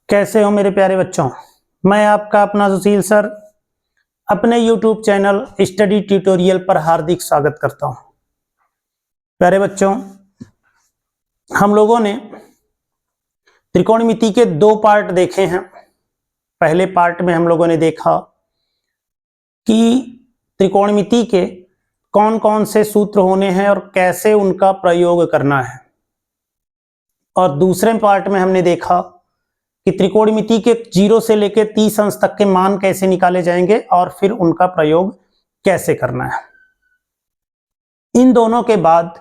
कैसे हो मेरे प्यारे बच्चों। मैं आपका अपना सुशील सर अपने YouTube चैनल स्टडी ट्यूटोरियल पर हार्दिक स्वागत करता हूं। प्यारे बच्चों, हम लोगों ने त्रिकोणमिति के दो पार्ट देखे हैं। पहले पार्ट में हम लोगों ने देखा कि त्रिकोणमिति के कौन कौन से सूत्र होने हैं और कैसे उनका प्रयोग करना है, और दूसरे पार्ट में हमने देखा कि त्रिकोणमिति के 0 से लेकर 30 अंश तक के मान कैसे निकाले जाएंगे और फिर उनका प्रयोग कैसे करना है। इन दोनों के बाद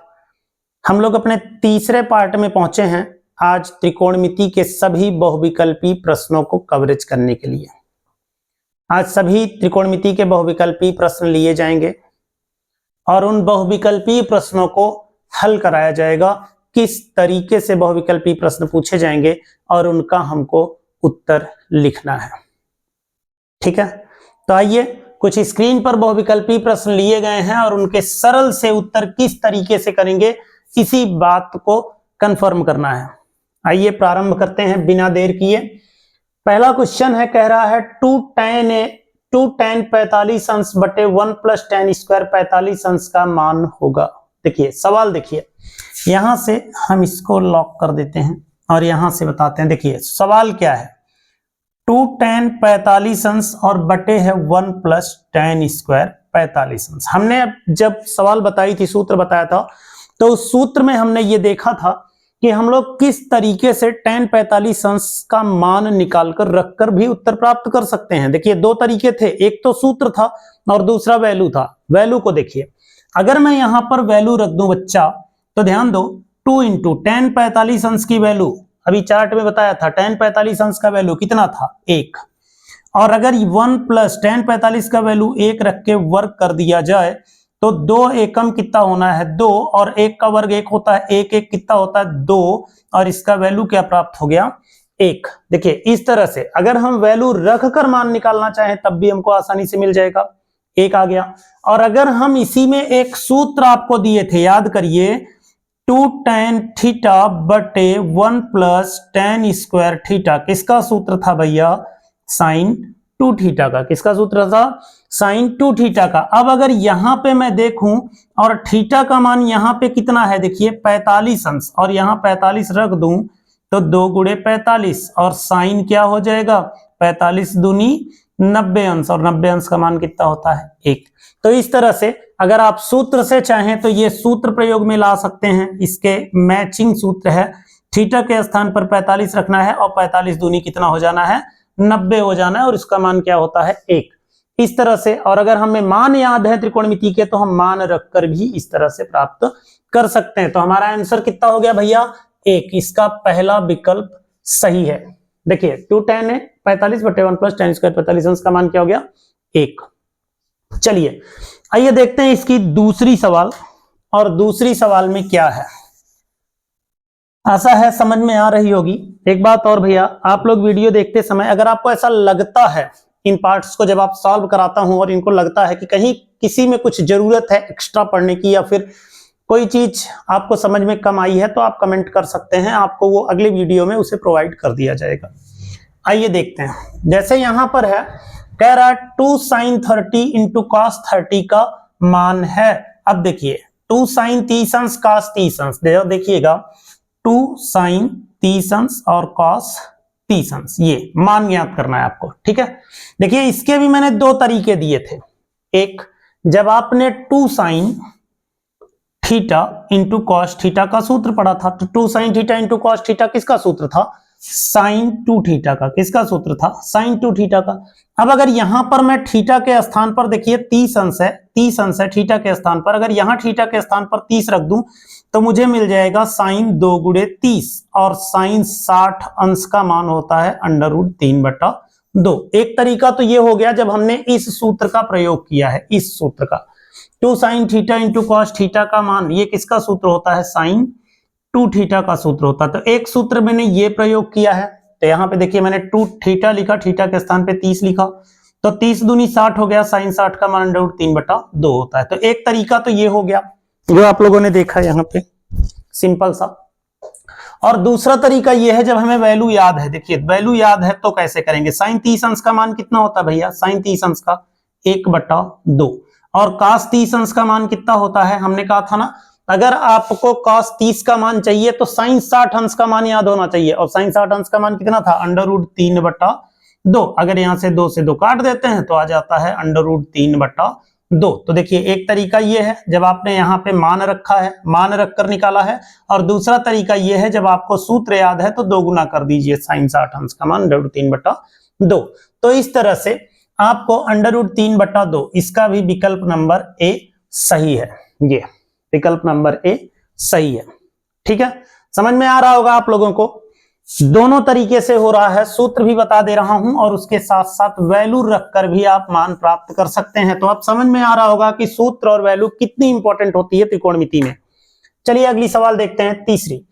हम लोग अपने तीसरे पार्ट में पहुंचे हैं, आज त्रिकोणमिति के सभी बहुविकल्पी प्रश्नों को कवरेज करने के लिए। आज सभी त्रिकोणमिति के बहुविकल्पी प्रश्न लिए जाएंगे और उन बहुविकल्पी प्रश्नों को हल कराया जाएगा। किस तरीके से बहुविकल्पी प्रश्न पूछे जाएंगे और उनका हमको उत्तर लिखना है। ठीक है, तो आइए, कुछ स्क्रीन पर बहुविकल्पी प्रश्न लिए गए हैं और उनके सरल से उत्तर किस तरीके से करेंगे, इसी बात को कंफर्म करना है। आइए प्रारंभ करते हैं बिना देर किए। पहला क्वेश्चन है, कह रहा है 2 tan 45 अंश बटे 1 + tan स्क्वायर 45 अंश का मान होगा। देखिए सवाल, देखिए यहां से हम इसको लॉक कर देते हैं और यहां से बताते हैं। देखिए सवाल क्या है, 2 tan 45 अंश और बटे है 1 + tan स्क्वायर 45 अंश। हमने जब सवाल बताई थी, सूत्र बताया था, तो उस सूत्र में हमने ये देखा था कि हम लोग किस तरीके से tan 45 अंश का मान निकालकर रखकर भी उत्तर प्राप्त कर सकते हैं। देखिए दो तरीके थे, एक तो सूत्र था और दूसरा वैल्यू था। वैल्यू को देखिए, अगर मैं यहां पर वैल्यू रख दूं बच्चा, तो ध्यान दो, 2 × tan 45 अंश की वैल्यू अभी चार्ट में बताया था, tan 45 अंश का वैल्यू कितना था, 1। और अगर 1 + tan 45 का वैल्यू 1 रख के वर्ग कर दिया जाए तो 2 एकम कितना होना है, 2, और 1 का वर्ग 1 होता है, 1 1 कितना होता है, 2, और इसका वैल्यू क्या प्राप्त हो गया, 1। देखिए इस तरह से अगर हम वैल्यू रख कर मान निकालना चाहें तब भी हमको आसानी से मिल जाएगा, 1 आ गया। और अगर हम इसी में एक सूत्र आपको दिए थे, याद करिए, 2 tan थीटा बटे 1 + tan स्क्वायर थीटा, किसका सूत्र था भैया, sin 2 थीटा का। किसका सूत्र था, sin 2 थीटा का। अब अगर यहां पे मैं देखूं और थीटा का मान यहां पे कितना है, देखिए 45 अंश, और यहां 45 रख दूं तो 2 × 45, और sin क्या हो जाएगा, 45 दूनी 90 अंश, और 90 अंश का मान कितना होता है, 1। तो इस तरह से अगर आप सूत्र से चाहें तो ये सूत्र प्रयोग में ला सकते हैं। इसके मैचिंग सूत्र है, थीटा के स्थान पर 45 रखना है और 45 दूनी कितना हो जाना है, 90 हो जाना है, और इसका मान क्या होता है, 1। इस तरह से, और अगर हमें मान याद है त्रिकोणमिति के तो हम मान रखकर भी इस तरह से प्राप्त कर सकते हैं। तो हमारा आंसर कितना हो गया भैया, 1। इसका पहला विकल्प सही है। देखिए 2 tan 45 बटे 1 + tan स्क्वायर 45 अंश का मान क्या हो गया, 1। चलिए आइए देखते हैं इसकी दूसरी सवाल, और दूसरी सवाल में क्या है, आशा है समझ में आ रही होगी। एक बात और भैया, आप लोग वीडियो देखते समय अगर आपको ऐसा लगता है, इन पार्ट्स को जब आप सॉल्व कराता हूं और इनको लगता है कि कहीं किसी में कुछ जरूरत है एक्स्ट्रा पढ़ने की, या फिर कोई चीज आपको समझ में कम आई है, तो आप कमेंट कर सकते हैं, आपको वो अगले वीडियो में उसे प्रोवाइड कर दिया जाएगा। आइए देखते हैं, जैसे यहां पर है, कह रहा है 2 sin 30 × cos 30 का मान है। अब देखिए 2 sin 30 अंश cos 30 अंश, देखिएगा 2 sin 30 अंश और cos 30 अंश, ये मान ज्ञात करना है आपको। ठीक है, देखिए इसके भी मैंने दो तरीके दिए थे। एक, जब आपने 2 sin थीटा × cos थीटा का सूत्र पढ़ा था, तो 2 sin थीटा × cos थीटा किसका सूत्र था, sin 2 थीटा का। किसका सूत्र था, sin 2 थीटा का। अब अगर यहां पर मैं थीटा के स्थान पर, देखिए 30 अंश है, 30 अंश है थीटा के स्थान पर, अगर यहां थीटा के स्थान पर 30 रख दूं तो मुझे मिल जाएगा sin 2 × 30, और sin 60 अंश का मान होता है √3/2। एक तरीका तो ये हो गया जब हमने इस सूत्र का प्रयोग किया है, इस सूत्र का 2 sin थीटा × cos थीटा का मान, ये किसका सूत्र होता है, sin 2 थीटा का सूत्र होता है। तो एक सूत्र मैंने ये प्रयोग किया है, तो यहाँ पे देखिए मैंने 2 थीटा लिखा, थीटा के स्थान पे 30 लिखा, तो 30 दूनी 60 हो गया, sin 60 का मान √3/2 होता है। तो एक तरीका तो ये हो गया जो आप लोगों ने देखा यहाँ पे, सिंपल सा। और दूसरा तरीका ये है जब हमें वैल्यू याद है, देखिए वैल्यू याद है तो कैसे करेंगे, साइन 30 अंश का मान कितना होता है भैया, साइन 30 अंश का 1/2 और cos 30 अंश का मान कितना होता है, हमने कहा था ना अगर आपको cos 30 का मान चाहिए तो साइन 60 अंश का मान याद होना चाहिए, और साइन 60 अंश का मान कितना था, √3/2। अगर यहां से 2 से 2 काट देते हैं तो आ जाता है √3/2। तो देखिए एक तरीका ये है जब आपने यहाँ पे मान रखा है, मान रखकर निकाला है, और दूसरा तरीका ये है जब आपको सूत्र याद है तो 2 गुना कर दीजिए साइन 60 अंश का मान √3/2। तो इस तरह से आपको √3/2, इसका भी विकल्प नंबर ए सही है, ये विकल्प नंबर ए सही है। ठीक है, समझ में आ रहा होगा आप लोगों को, दोनों तरीके से हो रहा है, सूत्र भी बता दे रहा हूं और उसके साथ साथ वैल्यू रखकर भी आप मान प्राप्त कर सकते हैं। तो अब समझ में आ रहा होगा कि सूत्र और वैल्यू कितनी इंपॉर्टेंट होती है त्रिकोणमिति में। चलिए अगली सवाल देखते हैं, तीसरी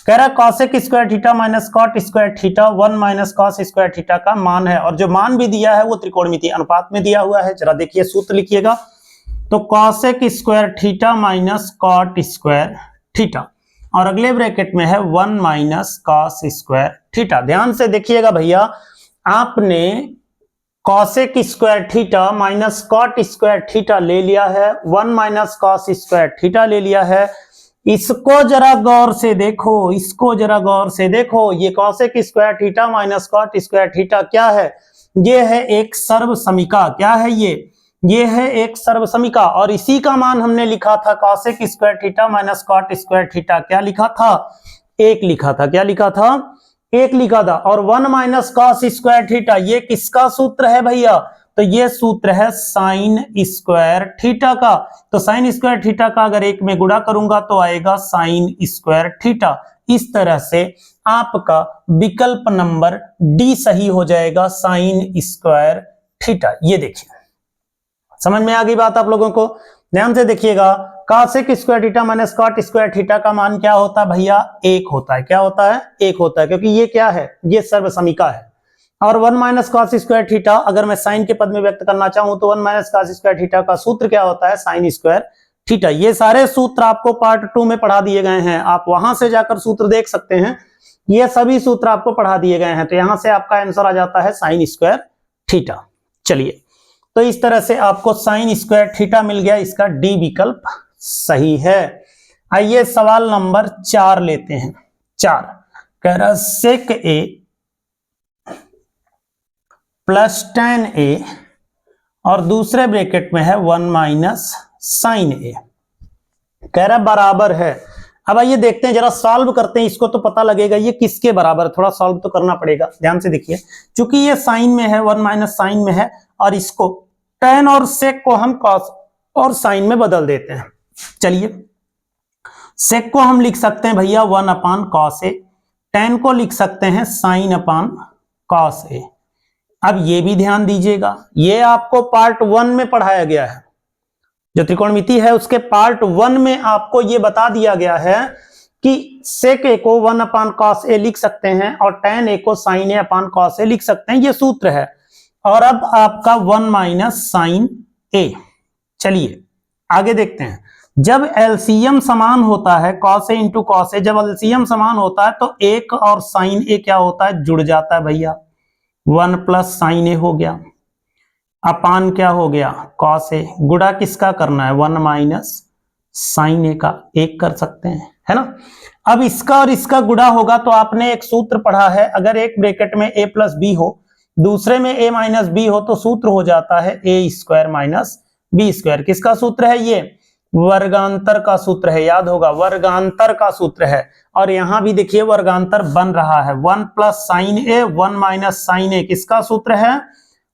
कह रहा है cosec square theta minus cot square theta 1 minus cos square theta का मान है, और जो मान भी दिया है वो त्रिकोणमिति अनुपात में दिया हुआ है। जरा देखिए सूत्र लिखिएगा, तो cosec square theta minus cot square theta और अगले ब्रैकेट में है 1 माइनस cos स्क्वायर थीटा। ध्यान से देखिएगा भैया, आपने cosec square theta minus cot square theta ले लिया है, 1 माइनस cos स्क्वायर थीटा ले लिया है। इसको जरा गौर से देखो, इसको जरा गौर से देखो, ये cosec square theta minus cot square theta क्या है, ये है एक सर्वसमीका। क्या है ये है एक सर्वसमीका, और इसी का मान हमने लिखा था cosec square theta minus cot square theta, क्या लिखा था, 1 लिखा था। क्या लिखा था, 1 लिखा था। और 1 माइनस cos स्क्वायर थीटा ये किसका सूत्र है भैया, तो ये सूत्र है साइन स्क्वायर थीटा का। तो साइन स्क्वायर थीटा का अगर 1 में गुणा करूंगा तो आएगा साइन स्क्वायर थीटा। इस तरह से आपका विकल्प नंबर डी सही हो जाएगा, साइन स्क्वायर थीटा। ये देखिए समझ में आ गई बात आप लोगों को, ध्यान से देखिएगा, cosec square theta minus cot square theta का मान क्या होता है भैया, 1 होता है। क्या होता है, 1 होता है, क्योंकि ये क्या है, ये सर्वसमीका है। और 1 माइनस cos स्क्वायर थीटा अगर मैं साइन के पद में व्यक्त करना चाहूं तो 1 माइनस cos स्क्वायर थीटा का सूत्र क्या होता है, साइन स्क्वायर थीटा। ये सारे सूत्र आपको पार्ट 2 में पढ़ा दिए गए हैं, आप वहां से जाकर सूत्र देख सकते हैं, ये सभी सूत्र आपको पढ़ा दिए गए हैं। तो यहां से आपका आंसर आ जाता है साइन स्क्वायर थीटा। चलिए, तो इस तरह से आपको साइन स्क्वायर थीटा मिल गया, इसका डी विकल्प सही है। आइए सवाल नंबर 4 लेते हैं। 4 कह रहा सेक ए प्लस tan a और दूसरे ब्रैकेट में है 1 माइनस साइन ए, कह रहा बराबर है। अब आइए देखते हैं, जरा सॉल्व करते हैं इसको तो पता लगेगा ये किसके बराबर, थोड़ा सॉल्व तो करना पड़ेगा। ध्यान से देखिए, चूंकि ये साइन में है, 1 माइनस साइन में है, और इसको tan और sec को हम cos और साइन में बदल देते हैं। चलिए, sec को हम लिख सकते हैं भैया 1 अपान cos a, tan को लिख सकते हैं साइन अपान cos a। अब ये भी ध्यान दीजिएगा, ये आपको पार्ट 1 में पढ़ाया गया है, जो त्रिकोणमिति है उसके पार्ट 1 में आपको ये बता दिया गया है कि sec a को 1 अपान cos a लिख सकते हैं और tan a को sin a upon cos a लिख सकते हैं, ये सूत्र है। और अब आपका 1 माइनस साइन a। चलिए आगे देखते हैं, जब एलसीएम समान होता है cos a into cos a, जब एलसीएम समान होता है तो 1 और sin a क्या होता है, जुड़ जाता है भैया, 1 प्लस साइन ए हो गया, अपान क्या हो गया, cos ए। गुणा किसका करना है, 1 माइनस साइन ए का, 1 कर सकते हैं, है ना। अब इसका और इसका गुणा होगा तो आपने एक सूत्र पढ़ा है, अगर एक ब्रैकेट में a प्लस बी हो, दूसरे में a माइनस बी हो, तो सूत्र हो जाता है a square minus b square. किसका सूत्र है, ये वर्गांतर का सूत्र है, याद होगा वर्गांतर का सूत्र है। और यहां भी देखिए वर्गांतर बन रहा है, 1 प्लस साइन ए 1 माइनस साइन ए, किसका सूत्र है,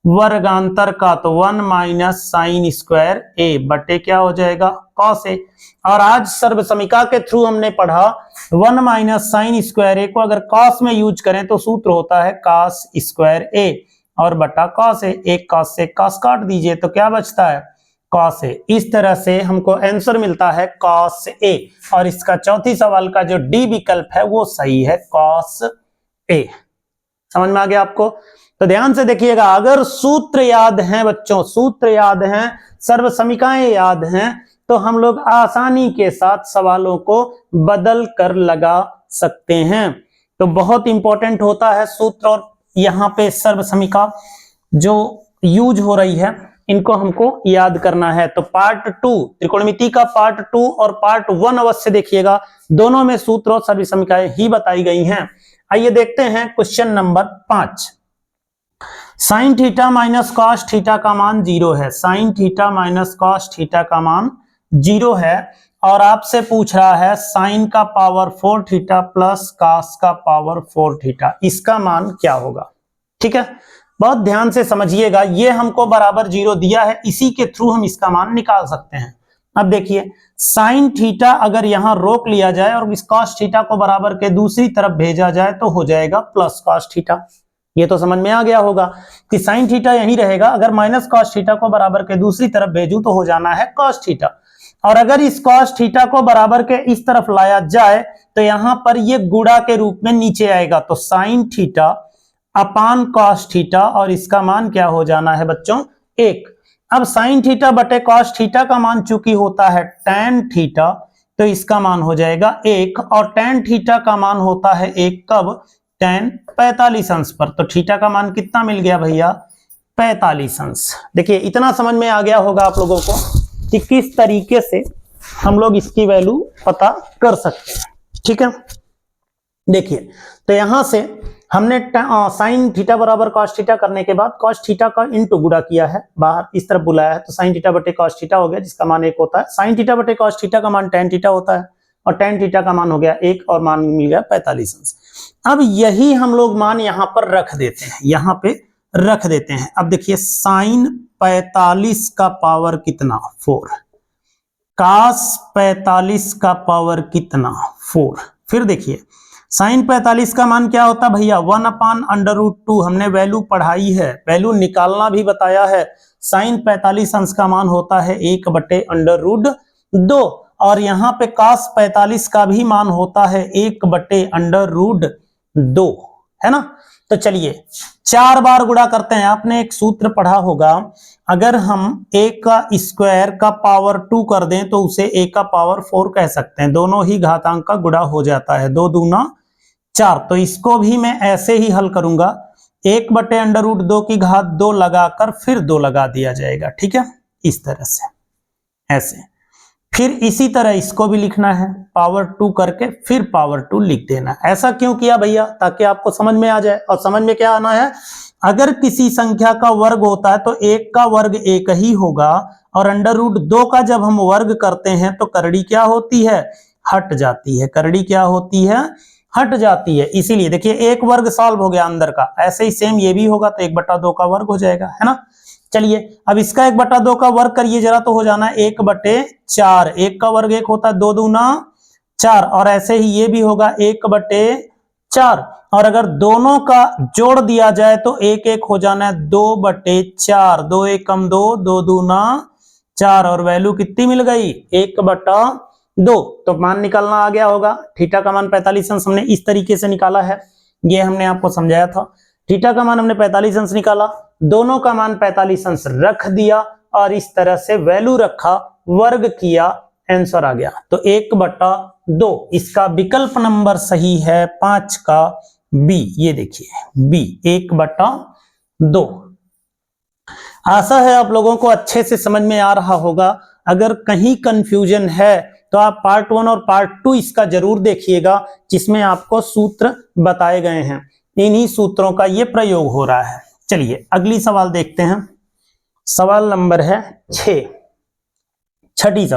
वर्गांतर का। तो 1 माइनस साइन स्क्वायर ए बटे क्या हो जाएगा, cos ए। और आज सर्वसमीका के थ्रू हमने पढ़ा 1 माइनस साइन स्क्वायर ए को अगर cos में यूज करें तो सूत्र होता है cos स्क्वायर ए और बटा cos ए। एक cos से cos काट दीजिए तो क्या बचता है, cos a। इस तरह से हमको आंसर मिलता है cos a, और इसका चौथी सवाल का जो डी विकल्प है वो सही है, cos a। समझ में आ गया आपको। तो ध्यान से देखिएगा, अगर सूत्र याद हैं बच्चों, सूत्र याद हैं, सर्वसमीकाएं याद हैं, तो हम लोग आसानी के साथ सवालों को बदल कर लगा सकते हैं। तो बहुत इंपॉर्टेंट होता है सूत्र, और यहाँ पे सर्वसमिका जो यूज हो रही है इनको हमको याद करना है। तो पार्ट 2 त्रिकोणमिति का पार्ट 2 और पार्ट 1 अवश्य देखिएगा, दोनों में सूत्र और सर्वसमिकाएं ही बताई गई हैं। आइए देखते हैं question number 5। Sine theta minus cos theta का मान 0 है। Sine theta minus cos theta का मान 0 है और आपसे पूछ रहा है साइन का पावर 4 थीटा प्लस कॉस का पावर 4 थीटा, इसका मान क्या होगा। ठीक है, बहुत ध्यान से समझिएगा, ये हमको बराबर 0 दिया है, इसी के थ्रू हम इसका मान निकाल सकते हैं। अब देखिए साइन थीटा अगर यहां रोक लिया जाए और इस कॉस थीटा को बराबर के दूसरी तरफ भेजा जाए तो हो जाएगा प्लस कॉस थीटा। ये तो समझ में आ गया होगा कि साइन थीटा यहीं रहेगा, अगर माइनस कॉस थीटा को बराबर के दूसरी तरफ भेजूं तो हो जाना है कॉस थीटा, और अगर इस कॉस थीटा को बराबर के इस तरफ लाया जाए तो यहां पर ये गुणा के रूप में नीचे आएगा, तो sine theta upon cos theta, और इसका मान क्या हो जाना है बच्चों 1। अब साइन थीटा बटे कॉस थीटा का मान चूंकि होता है tan थीटा, तो इसका मान हो जाएगा 1, और tan थीटा का मान होता है 1 कब, tan 45 अंश पर। तो थीटा का मान कितना मिल गया भैया 45 अंश। देखिए इतना समझ में आ गया होगा आप लोगों को कि किस तरीके से हम लोग इसकी वैल्यू पता कर सकते हैं। ठीक है, देखिए तो यहां से हमने साइन थीटा बराबर कॉस थीटा करने के बाद कॉस थीटा का इंटू गुणा किया है, बाहर इस तरफ बुलाया है, तो साइन थीटा बटे कॉस थीटा हो गया जिसका मान 1 होता है। साइन थीटा बटे कॉस थीटा का मान tan थीटा होता है और tan थीटा का मान हो गया 1 और मान मिल गया 45 अंश। अब यही हम लोग मान यहां पर रख देते हैं, यहां पे रख देते हैं। अब देखिए साइन 45 का पावर कितना 4, cos 45 का पावर कितना 4। फिर देखिए साइन 45 का मान क्या होता है भैया 1/√2, हमने वैल्यू पढ़ाई है, वैल्यू निकालना भी बताया है। साइन 45 अंश का मान होता है 1/√2, और यहाँ पे cos 45 का भी मान होता है 1/√2, है ना। तो चलिए 4 बार गुणा करते हैं। आपने एक सूत्र पढ़ा होगा, अगर हम a का स्क्वायर का पावर 2 कर दें तो उसे a का पावर 4 कह सकते हैं, दोनों ही घातांक का गुणा हो जाता है, 2 दूना 4। तो इसको भी मैं ऐसे ही हल करूंगा, 1/√2 की घात 2 लगाकर फिर 2 लगा दिया जाएगा। ठीक है, इस तरह से ऐसे, फिर इसी तरह इसको भी लिखना है, पावर 2 करके फिर पावर 2 लिख देना। ऐसा क्यों किया भैया, ताकि आपको समझ में आ जाए। और समझ में क्या आना है, अगर किसी संख्या का वर्ग होता है तो 1 का वर्ग 1 ही होगा, और √2 का जब हम वर्ग करते हैं तो करड़ी क्या होती है, हट जाती है। करड़ी क्या होती है, हट जाती है। इसीलिए देखिए 1 वर्ग सॉल्व हो गया अंदर का, ऐसे ही सेम ये भी होगा, तो 1/2 का वर्ग हो जाएगा, है ना। चलिए अब इसका 1/2 का वर्ग करिए जरा, तो हो जाना 1/4। 1 का वर्ग 1 होता है, 2 दूना 4, और ऐसे ही ये भी होगा 1/4, और अगर दोनों का जोड़ दिया जाए तो 1 1 हो जाना है 2/4, 2 1 कम 2, 2 दूना 4, और वैल्यू कितनी मिल गई 1/2। तो मान निकालना आ गया होगा। थीटा का मान 45 अंश हमने इस तरीके से निकाला है, ये हमने आपको समझाया था। थीटा का मान हमने 45 अंश निकाला, दोनों का मान 45 अंश रख दिया, और इस तरह से वैल्यू रखा, वर्ग किया, आंसर आ गया। तो 1/2, इसका विकल्प नंबर सही है 5 का बी। ये देखिए बी 1/2। आशा है आप लोगों को अच्छे से समझ में आ रहा होगा। अगर कहीं कंफ्यूजन है तो आप पार्ट 1 और पार्ट 2 इसका जरूर देखिएगा, जिसमें आपको सूत्र बताए गए हैं, इन्हीं सूत्रों का ये प्रयोग हो रहा है। चलिए अगली सवाल देखते हैं, सवाल नंबर है 6। छठी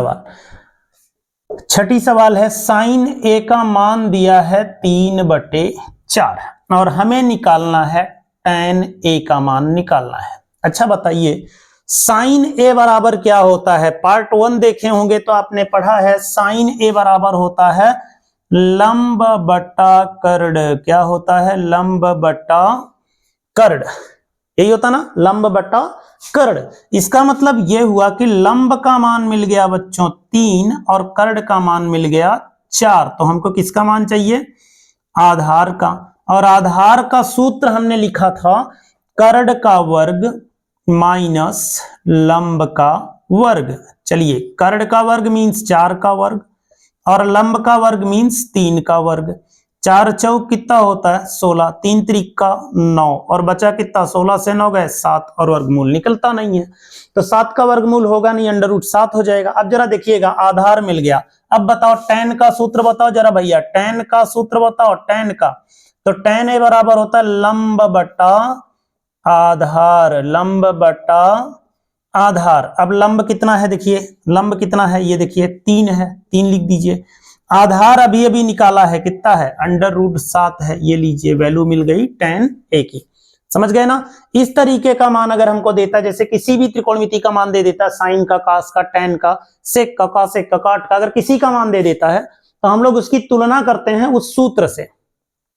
सवाल है, साइन a का मान दिया है 3/4 और हमें निकालना है tan a का मान निकालना है। अच्छा बताइए साइन a बराबर क्या होता है। पार्ट 1 देखे होंगे तो आपने पढ़ा है साइन a बराबर होता है लंब बटा कर्ण। क्या होता है, लंब बटा कर्ण, यही होता ना, लंब बटा कर्ण। इसका मतलब यह हुआ कि लंब का मान मिल गया बच्चों 3 और कर्ण का मान मिल गया 4। तो हमको किसका मान चाहिए, आधार का, और आधार का सूत्र हमने लिखा था कर्ण का वर्ग माइनस लंब का वर्ग। चलिए कर्ण का वर्ग मीन्स 4 का वर्ग और लंब का वर्ग मीन्स 3 का वर्ग। 4 चौक कितना होता है 16, 3 त्रिक 9 और बचा कितना 16 से 9 गए 7 और वर्गमूल निकलता नहीं है, तो 7 का वर्गमूल होगा नहीं, √7 हो जाएगा। अब जरा देखिएगा आधार मिल गया। अब बताओ tan का सूत्र बताओ जरा भैया, tan का सूत्र बताओ, tan का, तो tan a बराबर होता है लंब बटा आधार, लंब बटा आधार। अब लंब कितना है देखिए, लंब कितना है ये देखिए 3 है, 3 लिख दीजिए। आधार अभी अभी निकाला है कितना है √7 है, ये लीजिए वैल्यू मिल गई tan a की। समझ गए ना। इस तरीके का मान अगर हमको देता है, जैसे किसी भी त्रिकोणमिति का मान दे देता है, साइन का, कास का, tan का, सेक का, कॉसेक का, काट का, अगर किसी का मान दे देता है तो हम लोग उसकी तुलना करते हैं उस सूत्र से,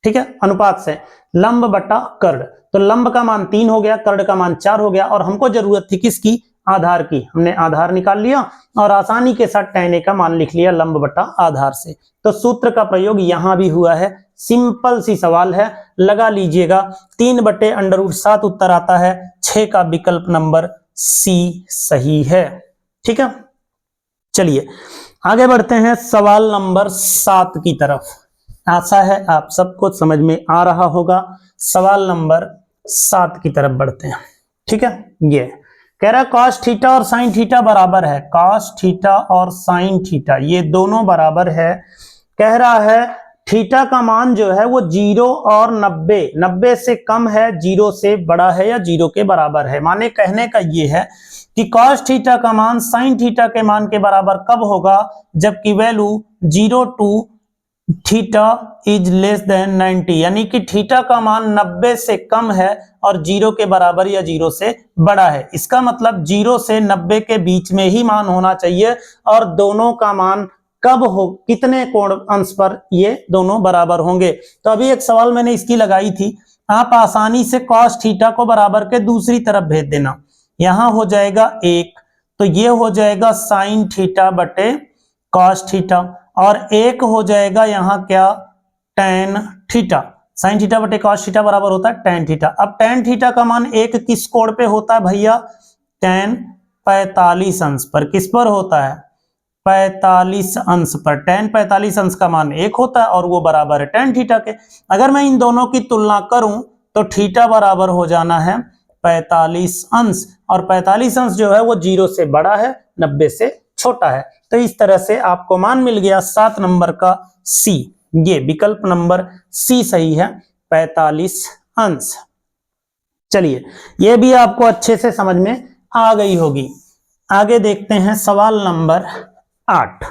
ठीक है, अनुपात से, लंब बटा कर्ण। तो लंब का मान 3 हो गया, कर्ण का मान 4 हो गया, और हमको जरूरत थी किसकी, आधार की। हमने आधार निकाल लिया और आसानी के साथ tan a का मान लिख लिया लंब बटा आधार से। तो सूत्र का प्रयोग यहां भी हुआ है। सिंपल सी सवाल है, लगा लीजिएगा। 3/√7 उत्तर आता है। 6 का विकल्प नंबर सी सही है। ठीक है, चलिए आगे बढ़ते हैं सवाल नंबर 7 की तरफ। आशा है आप सबको समझ में आ रहा होगा। सवाल नंबर 7 की तरफ बढ़ते हैं। ठीक है, ये कह रहा है cos थीटा और sin थीटा बराबर है, cos थीटा और sin थीटा ये दोनों बराबर है। कह रहा है थीटा का मान जो है वो 0 और 90 से कम है, 0 से बड़ा है या 0 के बराबर है। माने कहने का ये है कि cos थीटा का मान sin थीटा के मान के बराबर कब होगा, जबकि value 0 to theta is less than 90, यानी कि थीटा का मान 90 से कम है और 0 के बराबर या 0 से बड़ा है। इसका मतलब 0 से 90 के बीच में ही मान होना चाहिए, और दोनों का मान कब हो, कितने कोण अंश पर ये दोनों बराबर होंगे। तो अभी एक सवाल मैंने इसकी लगाई थी, आप आसानी से cos थीटा को बराबर के दूसरी तरफ भेज देना। यहां हो जाएगा 1, तो ये हो जाएगा sin थीटा बटे cos थीटा, और 1 हो जाएगा यहां क्या tan थीटा। sin थीटा बटे cos थीटा बराबर होता है tan थीटा। अब tan थीटा का मान 1 किस कोण पे होता है भैया, tan 45 अंश पर। किस पर होता है, 45 अंश पर। tan 45 अंश का मान 1 होता है और वो बराबर है tan थीटा के। अगर मैं इन दोनों की तुलना करूं तो थीटा बराबर हो जाना है 45 अंश, और 45 अंश जो है वो 0 से बड़ा है, 90 से छोटा है। तो इस तरह से आपको मान मिल गया 7 नंबर का सी, ये विकल्प नंबर सी सही है, 45 अंश। चलिए ये भी आपको अच्छे से समझ में आ गई होगी। आगे देखते हैं सवाल नंबर 8।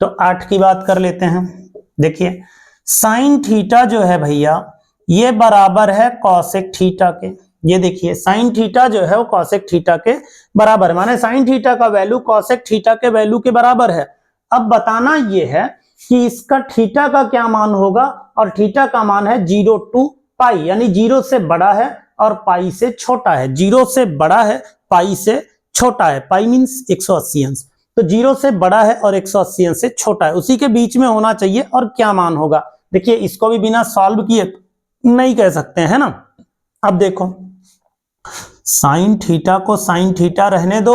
तो 8 की बात कर लेते हैं। देखिए साइन थीटा जो है भैया ये बराबर है कॉसेक थीटा के। ये देखिए साइन थीटा जो है वो कॉसेक थीटा के बराबर है, माने साइन थीटा का वैल्यू कॉसेक थीटा के वैल्यू के बराबर है। अब बताना ये है कि इसका थीटा का क्या मान होगा, और थीटा का मान है 0 to पाई, यानी 0 से बड़ा है और पाई से छोटा है। 0 से बड़ा है, पाई से छोटा है। पाई मीन्स 180 अंश, तो 0 से बड़ा है और 180 अंश से छोटा है, उसी के बीच में होना चाहिए। और क्या मान होगा, देखिए इसको भी बिना सॉल्व किए नहीं कह सकते हैं ना। अब देखो साइन थीटा को साइन थीटा रहने दो,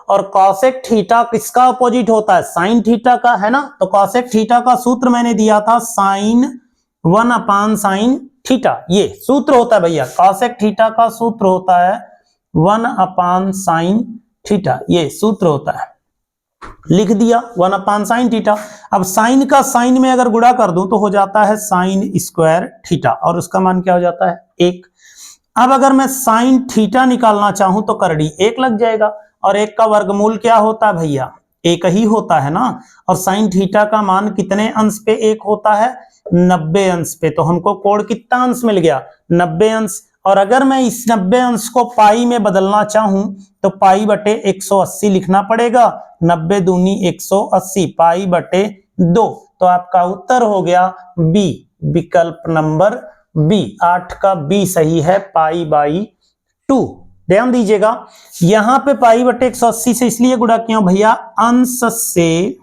और कॉसेक थीटा किसका अपोजिट होता है, साइन थीटा का, है ना। तो कॉसेक थीटा का सूत्र मैंने दिया था साइन 1/sin थीटा, ये सूत्र होता है भैया। कॉसेक थीटा का सूत्र होता है 1/sin थीटा, ये सूत्र होता है। लिख दिया 1/sin थीटा। अब साइन का साइन में अगर गुणा कर दूं तो हो जाता है साइन स्क्वायर थीटा, और उसका मान क्या हो जाता है 1। अब अगर मैं साइन थीटा निकालना चाहूं तो करड़ी 1 लग जाएगा, और 1 का वर्गमूल क्या होता है भैया 1 ही होता है ना। और साइन थीटा का मान कितने अंश पे 1 होता है, 90 अंश पे। तो हमको कोण कितना अंश मिल गया, 90 अंश। और अगर मैं इस 90 अंश को पाई में बदलना चाहूं तो पाई बटे 180 लिखना पड़ेगा। 90 दूनी 180, पाई बटे 2। तो आपका उत्तर हो गया बी, विकल्प नंबर बी। 8 का बी सही है, पाई बाई 2। ध्यान दीजिएगा यहां पे पाई बटे 180 से इसलिए गुणा किया भैया, अंश से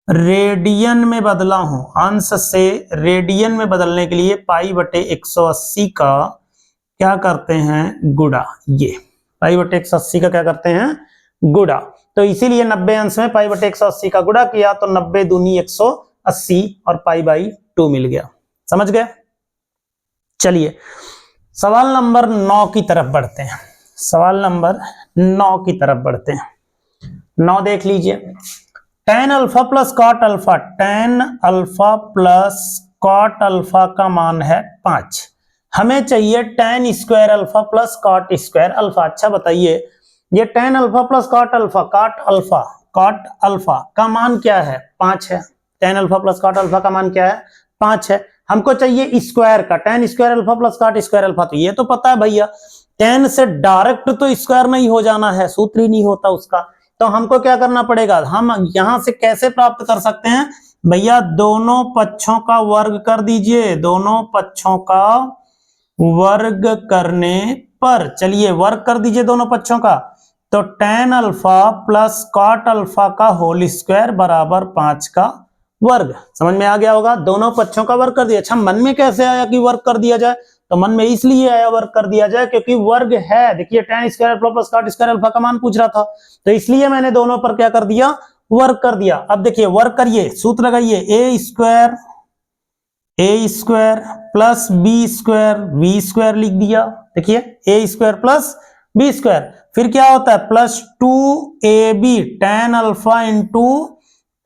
रेडियन में बदला हूं। अंश से रेडियन में बदलने के लिए पाई बटे 180 का क्या करते हैं गुणा। ये पाई बटे 180 का क्या करते हैं गुणा। तो इसीलिए 90 अंश में पाई बटे 180 का गुणा किया तो 90 दूनी 180, 80 और π/2 मिल गया। समझ गए? चलिए सवाल नंबर 9 की तरफ बढ़ते हैं। सवाल नंबर 9 की तरफ बढ़ते हैं। 9 देख लीजिए। tan alpha plus cot alpha, tan alpha plus cot alpha का मान है 5। हमें चाहिए tan square alpha plus cot square alpha. अच्छा बताइए, ये tan alpha plus cot alpha का मान क्या है? 5 है। tan alpha plus cot alpha का मान क्या है? 5 है। हमको चाहिए स्क्वायर का, tan square alpha plus cot square alpha. तो ये तो पता है भैया, tan से डायरेक्ट तो स्क्वायर नहीं हो जाना है, सूत्र ही नहीं होता उसका। तो हमको क्या करना पड़ेगा? हम यहां से कैसे प्राप्त कर सकते हैं भैया? दोनों पक्षों का वर्ग कर दीजिए। दोनों पक्षों का वर्ग करने पर, चलिए वर्ग कर दीजिए दोनों पक्षों का, तो tan alpha plus cot alpha का होल स्क्वायर बराबर 5 का वर्ग। समझ में आ गया होगा? दोनों पक्षों का वर्ग कर दिया। अच्छा मन में कैसे आया कि वर्ग कर दिया जाए? तो मन में इसलिए आया वर्ग कर दिया जाए क्योंकि वर्ग है। देखिए tan square alpha plus cot square alpha का मान पूछ रहा था, तो इसलिए मैंने दोनों पर क्या कर दिया? वर्ग कर दिया। अब देखिए वर्ग करिए, सूत्र लगाइए, a square plus b square लिख दिया। देखिए a square plus b square, फिर क्या होता है? Plus 2ab tan alpha into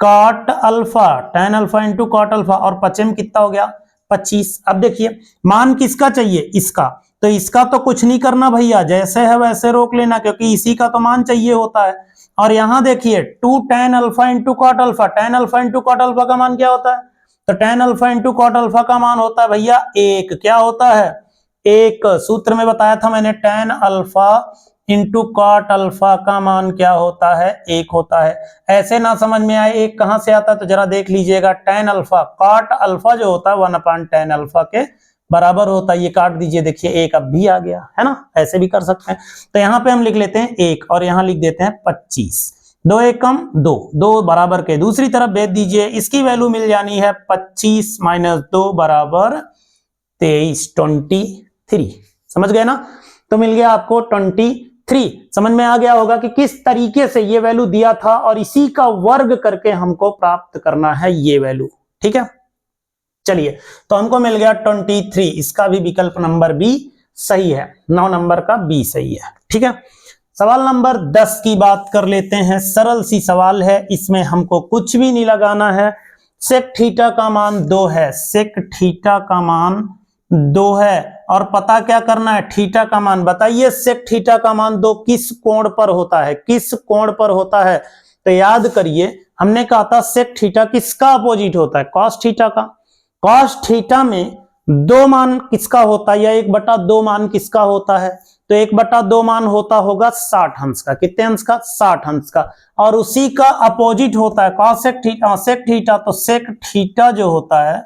cot alpha, tan alpha into cot alpha, और 5 में कितना हो गया? 25। अब देखिए मान किसका चाहिए? इसका। तो इसका तो कुछ नहीं करना भैया, जैसे है वैसे रोक लेना, क्योंकि इसी का तो मान चाहिए होता है। और यहां देखिए 2 tan alpha into cot alpha, tan alpha into cot alpha का मान क्या होता है? तो tan alpha into cot alpha का मान होता है भैया 1। क्या होता है? 1। सूत्र में बताया था मैंने, tan alpha into cot alpha का मान क्या होता है? 1 होता है। ऐसे ना समझ में आए 1 कहां से आता है, तो जरा देख लीजिएगा। tan अल्फा, कॉट अल्फा जो होता है 1/tan अल्फा के बराबर होता है। ये काट दीजिए, देखिए 1 अब भी आ गया है ना। ऐसे भी कर सकते हैं। तो यहाँ पे हम लिख लेते हैं 1 और यहाँ लिख देते हैं 25। 2 1 कम 2, 2 बराबर के दूसरी तरफ भेज दीजिए। इसकी वैल्यू मिल जानी है 25 माइनस 2 बराबर 23, 23। समझ गए ना? तो मिल गया आपको 23। समझ में आ गया होगा कि किस तरीके से ये वैल्यू दिया था और इसी का वर्ग करके हमको प्राप्त करना है ये वैल्यू। ठीक है, चलिए तो हमको मिल गया 23। इसका भी विकल्प नंबर बी सही है। 9 नंबर का बी सही है। ठीक है, सवाल नंबर 10 की बात कर लेते हैं। सरल सी सवाल है, इसमें हमको कुछ भी नहीं लगाना है। सेक थीटा का मान 2 है। सेक थीटा का मान 2 है और पता क्या करना है? थीटा का मान। बताइए सेक थीटा का मान 2 किस कोण पर होता है? किस कोण पर होता है? तो याद करिए, हमने कहा था सेक थीटा किसका अपोजिट होता है? कॉस थीटा का। कॉस थीटा में 2 मान किसका होता है, या 1/2 मान किसका होता है? तो 1/2 मान होता होगा 60 अंश का। कितने अंश का? 60 अंश का। और उसी का अपोजिट होता है कॉसेक थीटा, सेक थीटा। तो सेक थीटा जो होता है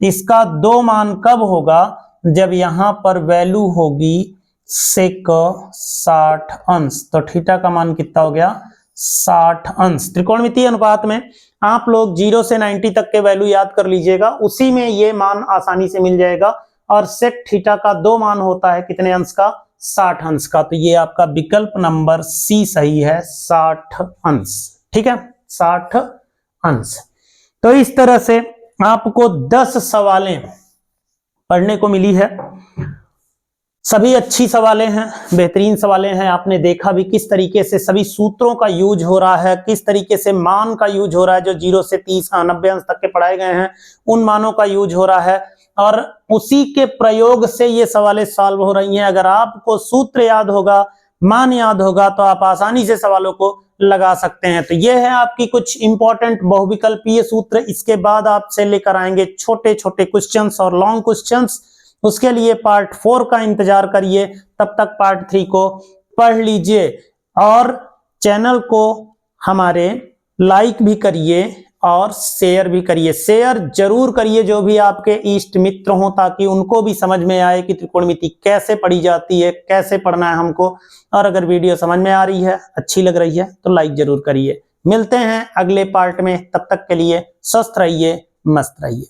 इसका 2 मान कब होगा? जब यहां पर वैल्यू होगी सेक 60 अंश। तो थीटा का मान कितना हो गया? 60 अंश। त्रिकोणमितीय अनुपात में आप लोग 0 से 90 तक के वैल्यू याद कर लीजिएगा, उसी में ये मान आसानी से मिल जाएगा। और सेक थीटा का 2 मान होता है कितने अंश का? 60 अंश का। तो ये आपका विकल्प नंबर सी सही है, 60 अंश। ठीक है, 60 अंश। तो इस तरह से आपको 10 सवालें पढ़ने को मिली है। सभी अच्छी सवालें हैं, बेहतरीन सवालें हैं। आपने देखा भी किस तरीके से सभी सूत्रों का यूज हो रहा है, किस तरीके से मान का यूज हो रहा है। जो 0 से 30 90 अंश तक के पढ़ाए गए हैं उन मानों का यूज हो रहा है और उसी के प्रयोग से ये सवालें सॉल्व हो रही हैं। अगर आपको सूत्र याद होगा, मान याद होगा, तो आप आसानी से सवालों को लगा सकते हैं। तो ये है आपकी कुछ इंपॉर्टेंट बहुविकल्पीय सूत्र। इसके बाद आपसे लेकर आएंगे छोटे छोटे क्वेश्चंस और लॉन्ग क्वेश्चंस। उसके लिए पार्ट 4 का इंतजार करिए, तब तक पार्ट 3 को पढ़ लीजिए। और चैनल को हमारे लाइक भी करिए और शेयर भी करिए। शेयर जरूर करिए जो भी आपके इष्ट मित्र हों, ताकि उनको भी समझ में आए कि त्रिकोणमिति कैसे पढ़ी जाती है, कैसे पढ़ना है हमको। और अगर वीडियो समझ में आ रही है, अच्छी लग रही है, तो लाइक जरूर करिए। मिलते हैं अगले पार्ट में, तब तक के लिए स्वस्थ रहिए, मस्त रहिए।